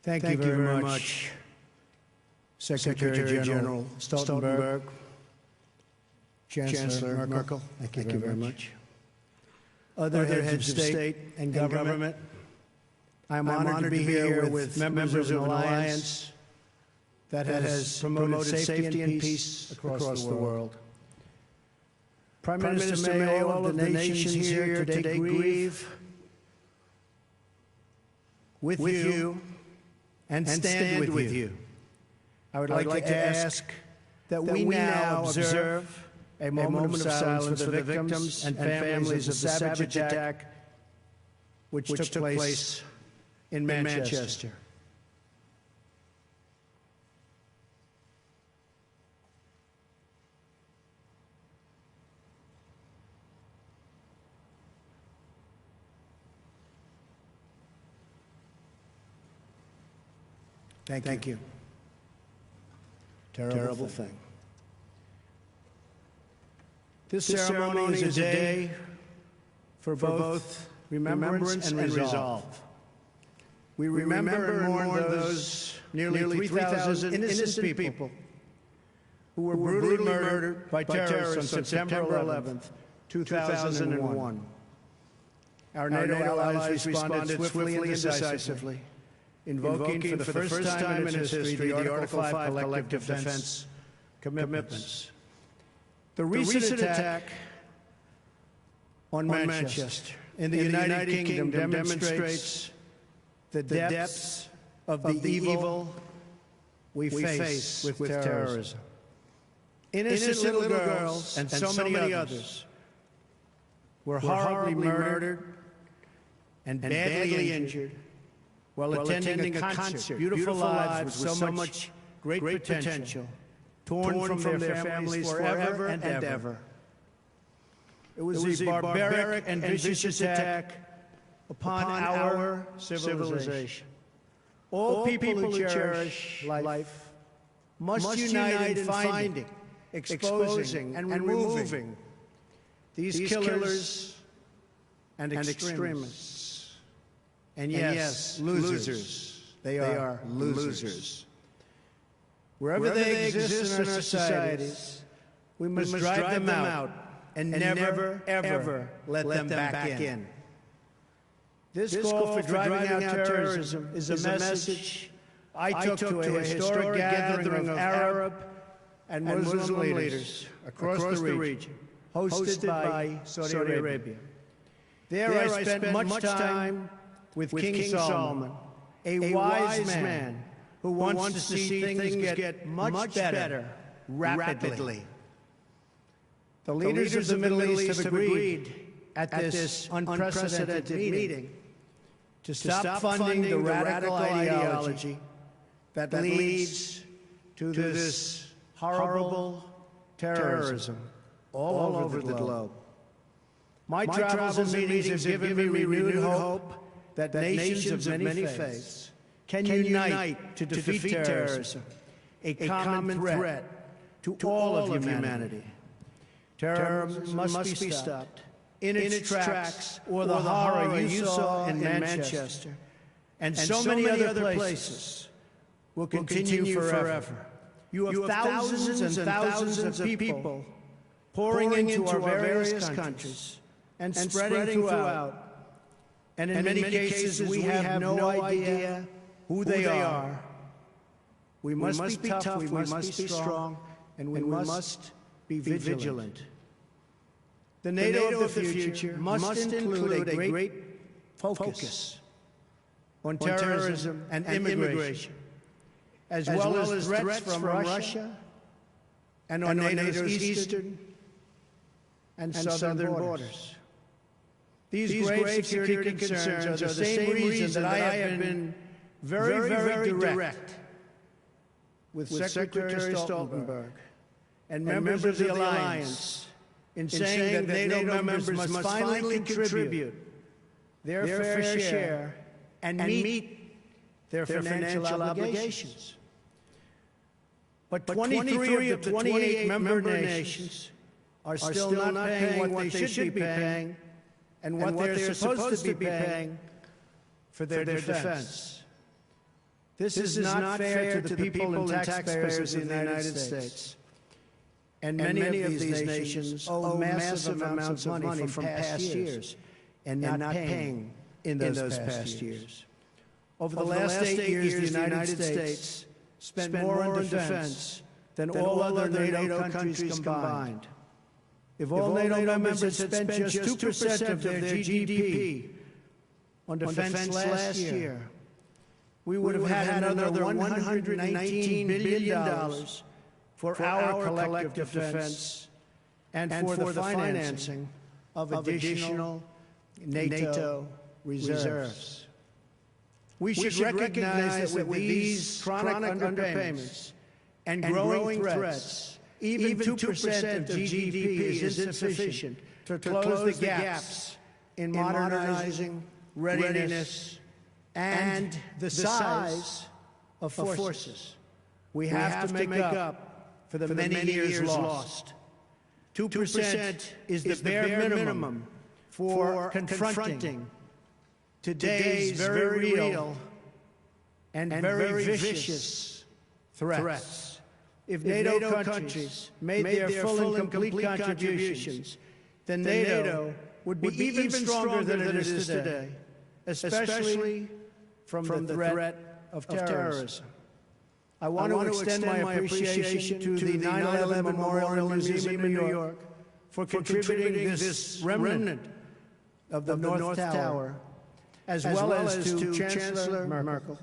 Thank you very much, Secretary General Stoltenberg, Chancellor Merkel. Thank you very much. Other heads of state and government. I'm honored to be here with members of an alliance that has promoted safety and peace across the world. Prime Minister, may all of the nations here today grieve with you and stand with you. I would like to ask that we now observe a moment of silence for the victims and families of the savage attack which took place in Manchester. Thank you. Terrible thing. This ceremony is a day for both remembrance and resolve. We remember and mourn those nearly 3,000 innocent people who were brutally murdered by terrorists on September 11th, 2001. Our NATO allies responded swiftly and decisively, invoking for the first time in its history the Article 5 collective defense commitments. The recent attack on Manchester in the United Kingdom demonstrates the depths of the evil we face with terrorism. Innocent little girls and so many others were horribly murdered and badly injured while attending a concert. Beautiful lives with so much great potential, torn from their families forever and ever. It was a barbaric and vicious attack upon our civilization. All people who cherish life must unite in finding, exposing, and removing these killers and extremists. And yes, losers. They are losers. Wherever they exist in our societies, we must drive them out and never, ever let them back in. This call for driving out terrorism is a message I took to a historic gathering of Arab and Muslim leaders across the region, hosted by Saudi Arabia. There I spent much time with King Solomon, a wise man who wants to see things get much better rapidly. The leaders of the Middle East have agreed at this unprecedented meeting to stop funding the radical ideology that leads to this horrible terrorism all over the globe. My travels and meetings have given me renewed hope that nations of many faiths can unite to defeat terrorism, a common threat to all of humanity. Terrorism must be stopped in its tracks, or the horror you saw in Manchester and so many other places will continue forever. You have thousands and thousands of people pouring into our various countries and spreading throughout. And in many cases, we have no idea who they are. We must be tough, we must be strong, and we must be vigilant. The NATO of the future must include a great focus on terrorism and immigration, as well as threats from Russia and on NATO's eastern and southern borders. These great security concerns are the same reason that I have been very direct with Secretary Stoltenberg and members of the alliance in saying that NATO members must finally contribute their fair share and meet their financial obligations. But 23 of the 28 member nations are still not paying what they should be paying and what they're supposed to be paying for their defense. This is not fair to the people and taxpayers of the United States. And many of these nations owe massive amounts of money from past years and not paying in those past years. Over the last 8 years, the United States spent more on defense than all other NATO countries combined. If all NATO members had spent just 2% of their GDP on defense last year, we would have had another $119 billion for our collective defense and for the financing of additional NATO reserves. We should recognize that with these chronic underpayments and growing threats, even 2% of GDP is insufficient to close the gaps in modernizing readiness and the size of forces. We have to make up for the many years lost. 2% is the bare minimum for confronting today's very real and very vicious threats. If NATO countries made their full and complete contributions, then NATO would be even stronger than it is today, especially from the threat of terrorism. I want to extend my appreciation to the 9/11 Memorial Museum in New York for contributing this remnant of the North Tower, as well as to Chancellor Merkel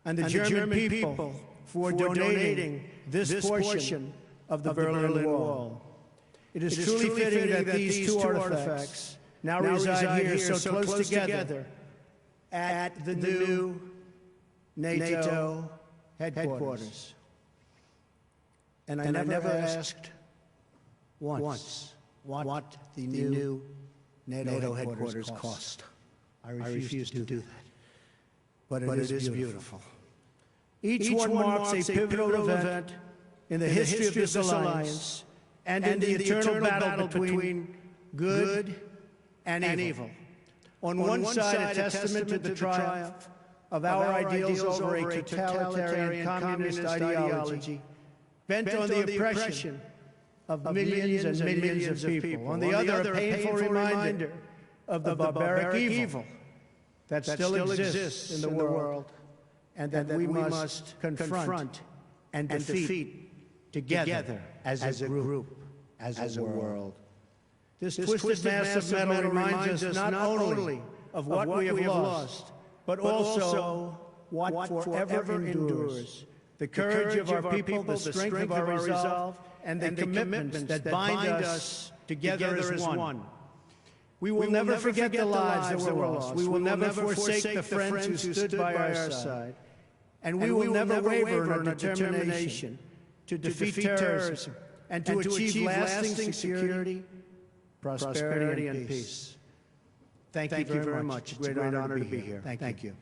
and the German people for donating this portion of the Berlin Wall. It is truly fitting that these two artifacts now reside here so close together at the new NATO headquarters. And I never asked once what the new NATO headquarters cost. I refuse to do that. But it is beautiful. Each one marks a pivotal event in the history of this alliance and in the eternal battle between good and evil. On one side, a testament to the triumph of our ideals over a totalitarian communist ideology bent on the oppression of millions and millions of people. On the other, a painful reminder of the barbaric evil that still exists in the world and that we must confront and defeat together as a group, as a world. This twisted mass of metal reminds us not only of what we have lost, but also what forever endures. The courage of our people, the strength of our resolve, and the commitments that bind us together as one. We will never forget the lives that were lost. We will never forsake the friends who stood by our side. And we will never waver in our determination to defeat terrorism and to achieve lasting security, prosperity, and peace. Thank you very much. It's a great honor to be here. Thank you.